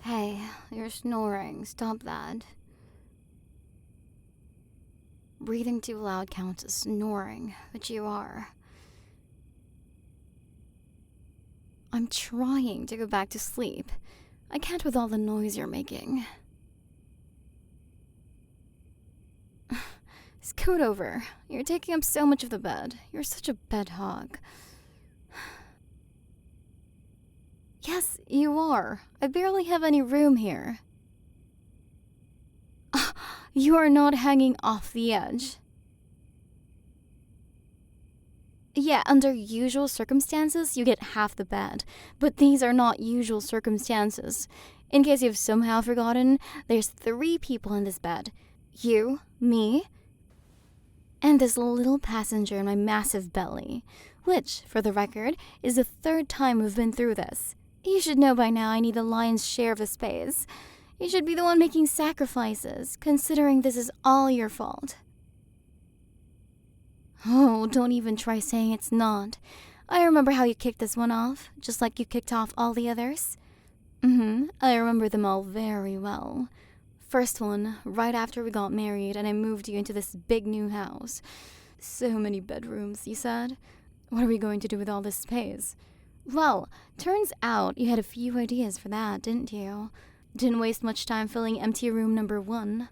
Hey, you're snoring. Stop that. Breathing too loud counts as snoring, but you are. I'm trying to go back to sleep. I can't with all the noise you're making. Scoot over. You're taking up so much of the bed. You're such a bed hog. Yes, you are. I barely have any room here. You are not hanging off the edge. Yeah, under usual circumstances, you get half the bed. But these are not usual circumstances. In case you've somehow forgotten, there's 3 people in this bed. You, me, and this little passenger in my massive belly. Which, for the record, is the 3rd time we've been through this. You should know by now I need the lion's share of the space. You should be the one making sacrifices, considering this is all your fault. Oh, don't even try saying it's not. I remember how you kicked this one off, just like you kicked off all the others. I remember them all very well. First one, right after we got married and I moved you into this big new house. So many bedrooms, you said. What are we going to do with all this space? Well, turns out you had a few ideas for that, didn't you? Didn't waste much time filling empty room number 1.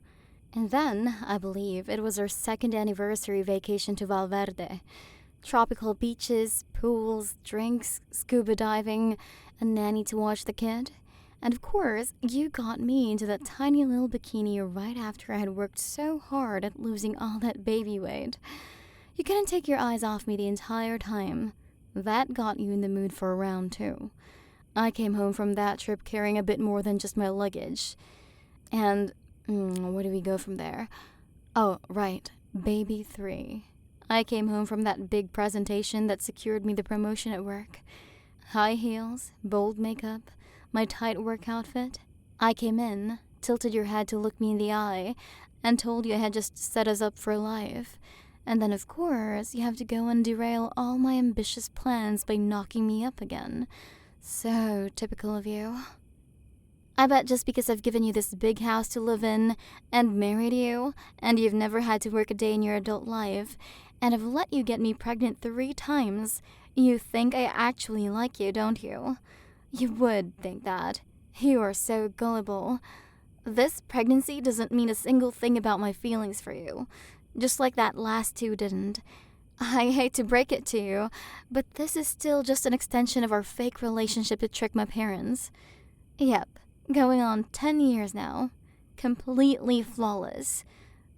And then, I believe, it was our 2nd anniversary vacation to Valverde. Tropical beaches, pools, drinks, scuba diving, a nanny to watch the kid. And of course, you got me into that tiny little bikini right after I had worked so hard at losing all that baby weight. You couldn't take your eyes off me the entire time. That got you in the mood for a round 2. I came home from that trip carrying a bit more than just my luggage. And, where do we go from there? Oh, right, baby 3. I came home from that big presentation that secured me the promotion at work. High heels, bold makeup, my tight work outfit. I came in, tilted your head to look me in the eye, and told you I had just set us up for life. And then, of course, you have to go and derail all my ambitious plans by knocking me up again. So typical of you. I bet just because I've given you this big house to live in, and married you, and you've never had to work a day in your adult life, and have let you get me pregnant 3 times, you think I actually like you, don't you? You would think that. You are so gullible. This pregnancy doesn't mean a single thing about my feelings for you. Just like that last 2 didn't. I hate to break it to you, but this is still just an extension of our fake relationship to trick my parents. Yep, going on 10 years now. Completely flawless.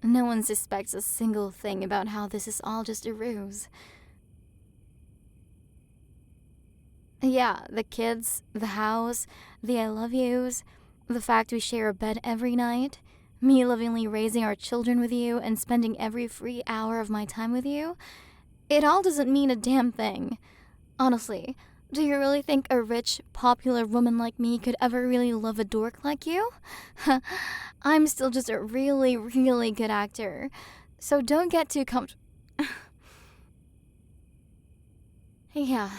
No one suspects a single thing about how this is all just a ruse. Yeah, the kids, the house, the I love yous, the fact we share a bed every night, me lovingly raising our children with you and spending every free hour of my time with you. It all doesn't mean a damn thing. Honestly, do you really think a rich, popular woman like me could ever really love a dork like you? I'm still just a really, really good actor. So don't get too Yeah,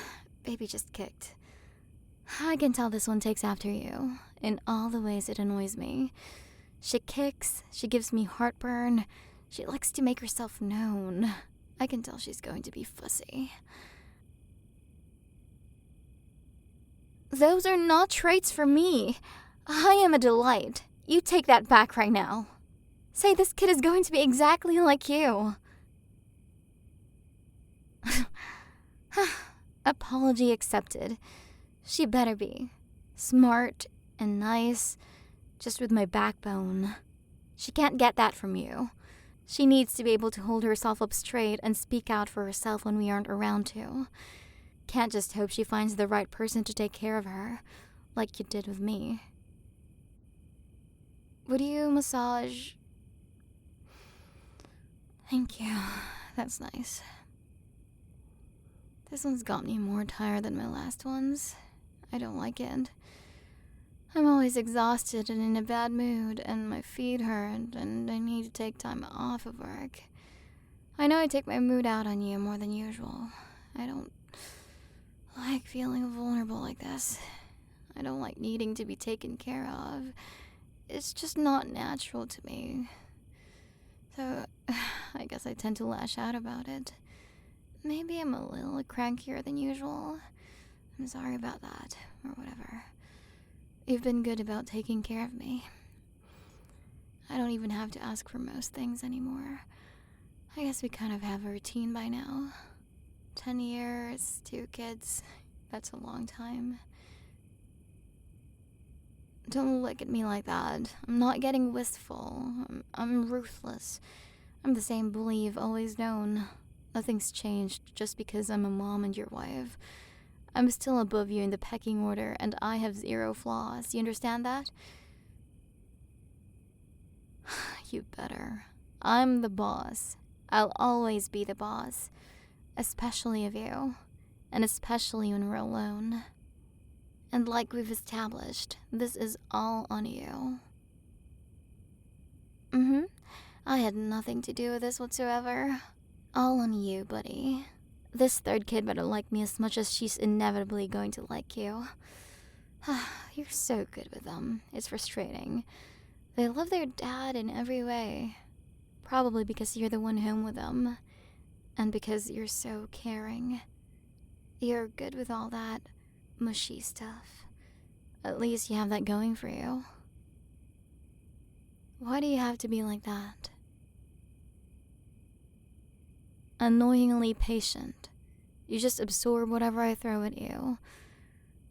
baby just kicked. I can tell this one takes after you, in all the ways it annoys me. She kicks, she gives me heartburn, she likes to make herself known. I can tell she's going to be fussy. Those are not traits for me. I am a delight. You take that back right now. Say this kid is going to be exactly like you. Apology accepted. She better be. Smart and nice, just with my backbone. She can't get that from you. She needs to be able to hold herself up straight and speak out for herself when we aren't around to. Can't just hope she finds the right person to take care of her, like you did with me. Would you massage? Thank you. That's nice. This one's got me more tired than my last ones. I don't like it. I'm always exhausted and in a bad mood, and my feet hurt, and I need to take time off of work. I know I take my mood out on you more than usual. I don't like feeling vulnerable like this. I don't like needing to be taken care of. It's just not natural to me. So, I guess I tend to lash out about it. Maybe I'm a little crankier than usual. I'm sorry about that, or whatever. You've been good about taking care of me. I don't even have to ask for most things anymore. I guess we kind of have a routine by now. 10 years, 2 kids. That's a long time. Don't look at me like that. I'm not getting wistful. I'm ruthless. I'm the same bully you've always known. Nothing's changed just because I'm a mom and your wife. I'm still above you in the pecking order, and I have 0 flaws. You understand that? You better. I'm the boss. I'll always be the boss. Especially of you. And especially when we're alone. And like we've established, this is all on you. I had nothing to do with this whatsoever. All on you, buddy. This 3rd kid better like me as much as she's inevitably going to like you. You're so good with them. It's frustrating. They love their dad in every way. Probably because you're the one home with them. And because you're so caring. You're good with all that mushy stuff. At least you have that going for you. Why do you have to be like that? Annoyingly patient. You just absorb whatever I throw at you.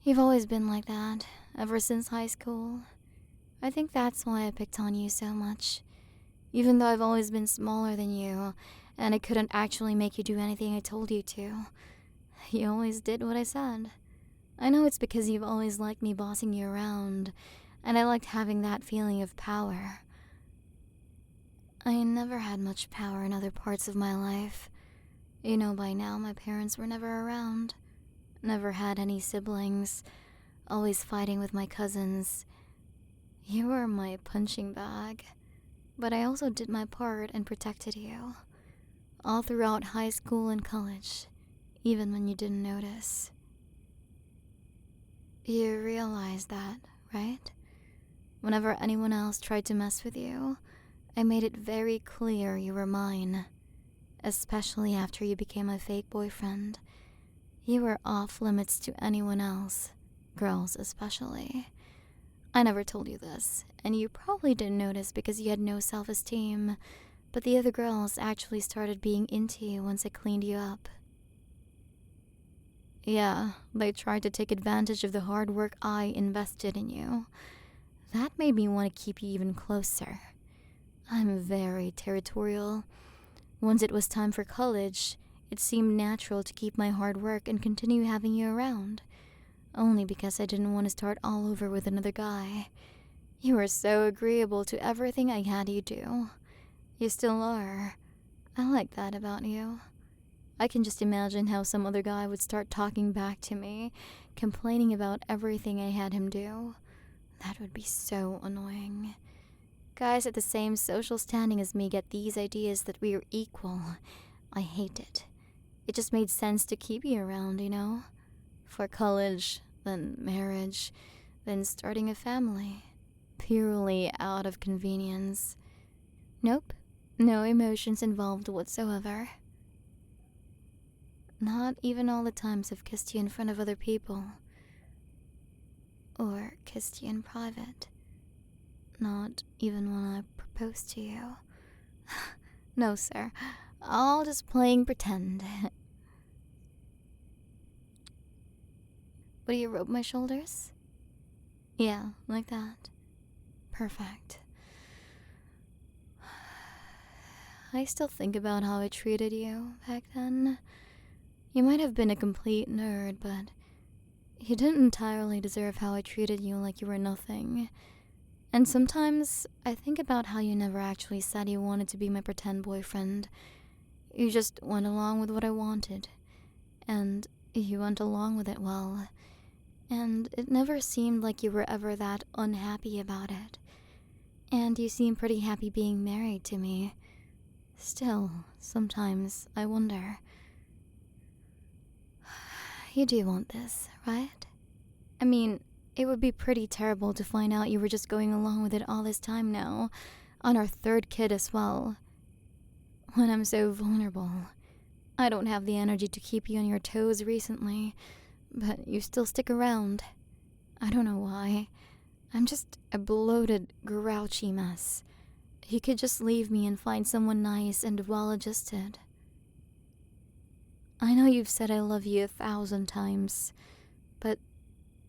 You've always been like that, ever since high school. I think that's why I picked on you so much. Even though I've always been smaller than you, and I couldn't actually make you do anything I told you to. You always did what I said. I know it's because you've always liked me bossing you around, and I liked having that feeling of power. I never had much power in other parts of my life. You know by now my parents were never around. Never had any siblings. Always fighting with my cousins. You were my punching bag. But I also did my part and protected you. All throughout high school and college. Even when you didn't notice. You realize that, right? Whenever anyone else tried to mess with you, I made it very clear you were mine. Especially after you became my fake boyfriend. You were off limits to anyone else, girls especially. I never told you this, and you probably didn't notice because you had no self-esteem, but the other girls actually started being into you once I cleaned you up. Yeah, they tried to take advantage of the hard work I invested in you. That made me want to keep you even closer. I'm very territorial. Once it was time for college, it seemed natural to keep my hard work and continue having you around. Only because I didn't want to start all over with another guy. You were so agreeable to everything I had you do. You still are. I like that about you. I can just imagine how some other guy would start talking back to me, complaining about everything I had him do. That would be so annoying. Guys at the same social standing as me get these ideas that we are equal. I hate it. It just made sense to keep you around, you know? For college, then marriage, then starting a family. Purely out of convenience. Nope. No emotions involved whatsoever. Not even all the times I've kissed you in front of other people. Or kissed you in private. Not even when I proposed to you. No, sir. All just playing pretend. Would you rub my shoulders? Yeah, like that. Perfect. I still think about how I treated you back then. You might have been a complete nerd, but you didn't entirely deserve how I treated you like you were nothing. And sometimes I think about how you never actually said you wanted to be my pretend boyfriend. You just went along with what I wanted. And you went along with it well. And it never seemed like you were ever that unhappy about it. And you seem pretty happy being married to me. Still, sometimes I wonder. You do want this, right? I mean, It would be pretty terrible to find out you were just going along with it all this time now, on our third kid as well. When I'm so vulnerable, I don't have the energy to keep you on your toes recently, but you still stick around. I don't know why. I'm just a bloated, grouchy mess. You could just leave me and find someone nice and well-adjusted. I know you've said I love you 1,000 times, but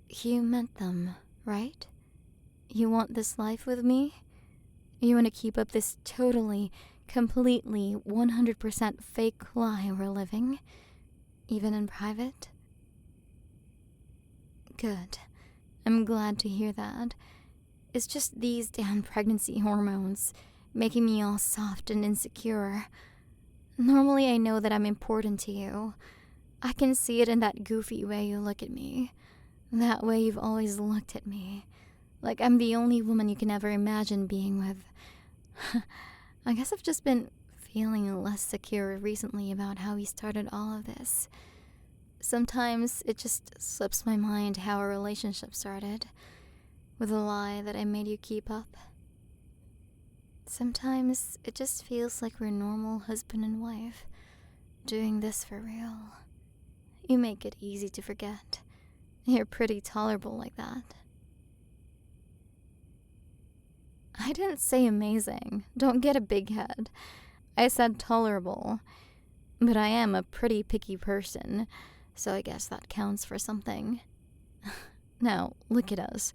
you meant them, right? You want this life with me? You want to keep up this totally, completely, 100% fake lie we're living, even in private? Good. I'm glad to hear that. It's just these damn pregnancy hormones making me all soft and insecure. Normally I know that I'm important to you. I can see it in that goofy way you look at me. That way you've always looked at me. Like I'm the only woman you can ever imagine being with. I guess I've just been feeling less secure recently about how we started all of this. Sometimes it just slips my mind how our relationship started, with a lie that I made you keep up. Sometimes it just feels like we're normal husband and wife, doing this for real. You make it easy to forget. You're pretty tolerable like that. I didn't say amazing. Don't get a big head. I said tolerable. But I am a pretty picky person, so I guess that counts for something. Now, look at us.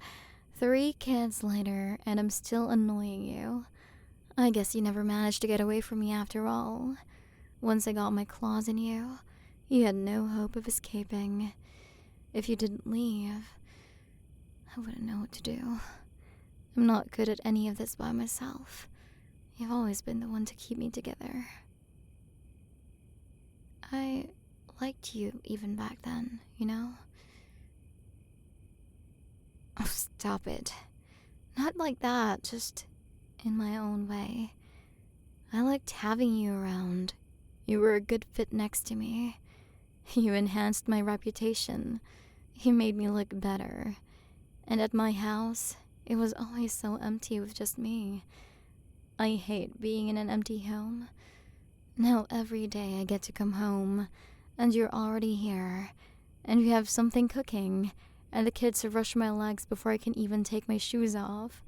3 kids later, and I'm still annoying you. I guess you never managed to get away from me after all. Once I got my claws in you, you had no hope of escaping. If you didn't leave, I wouldn't know what to do. I'm not good at any of this by myself. You've always been the one to keep me together. I liked you even back then, you know? Oh, stop it. Not like that, just in my own way. I liked having you around. You were a good fit next to me. You enhanced my reputation. You made me look better. And at my house, it was always so empty with just me. I hate being in an empty home. Now every day I get to come home, and you're already here, and we have something cooking, and the kids rush my legs before I can even take my shoes off.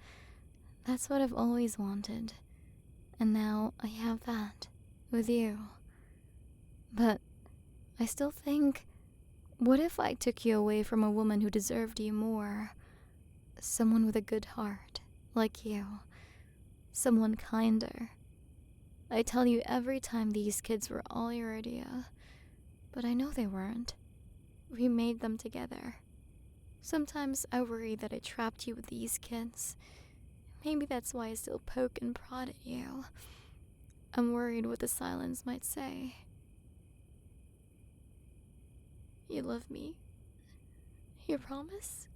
That's what I've always wanted. And now I have that, with you. But I still think, what if I took you away from a woman who deserved you more? Someone with a good heart, like you. Someone kinder. I tell you every time these kids were all your idea. But I know they weren't. We made them together. Sometimes I worry that I trapped you with these kids. Maybe that's why I still poke and prod at you. I'm worried what the silence might say. You love me? You promise?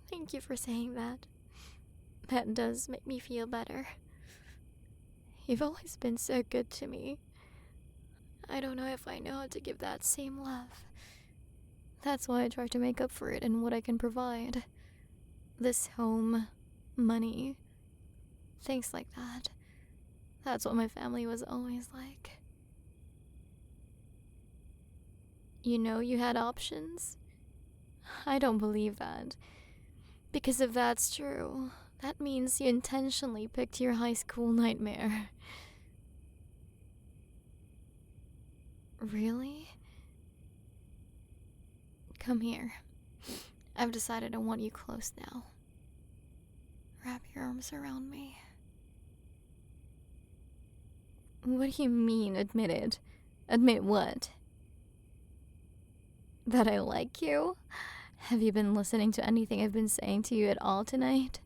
Thank you for saying that. That does make me feel better. You've always been so good to me. I don't know if I know how to give that same love. That's why I try to make up for it in what I can provide. This home, money, things like that. That's what my family was always like. You know you had options? I don't believe that. Because if that's true, that means you intentionally picked your high school nightmare. Really? Come here. I've decided I want you close now. Wrap your arms around me. What do you mean, admit it? Admit what? That I like you? Have you been listening to anything I've been saying to you at all tonight?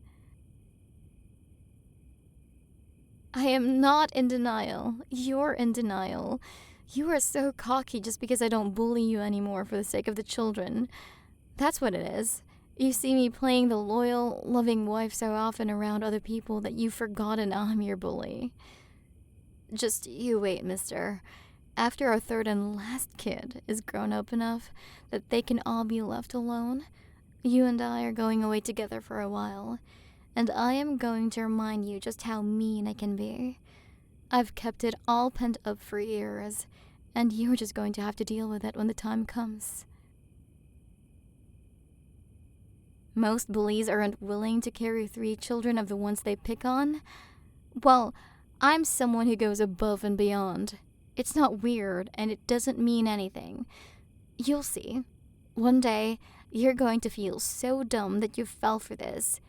I am not in denial. You're in denial. You are so cocky just because I don't bully you anymore for the sake of the children. That's what it is. You see me playing the loyal, loving wife so often around other people that you've forgotten I'm your bully. Just you wait, mister. after our third and last kid is grown up enough that they can all be left alone, you and I are going away together for a while, and I am going to remind you just how mean I can be. I've kept it all pent up for years, and you're just going to have to deal with it when the time comes. Most bullies aren't willing to carry 3 children of the ones they pick on. Well, I'm someone who goes above and beyond. It's not weird, and it doesn't mean anything. You'll see. One day, you're going to feel so dumb that you fell for this.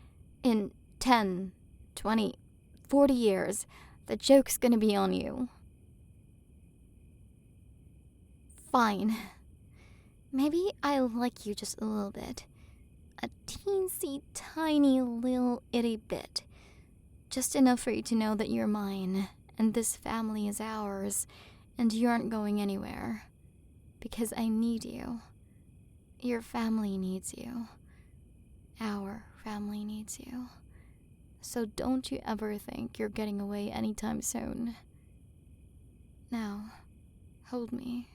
In 10, 20, 40 years, the joke's gonna be on you. Fine. Maybe I like you just a little bit. A teensy tiny little itty bit. Just enough for you to know that you're mine, and this family is ours, and you aren't going anywhere. Because I need you. Your family needs you. Our family needs you. So don't you ever think you're getting away anytime soon. Now, hold me.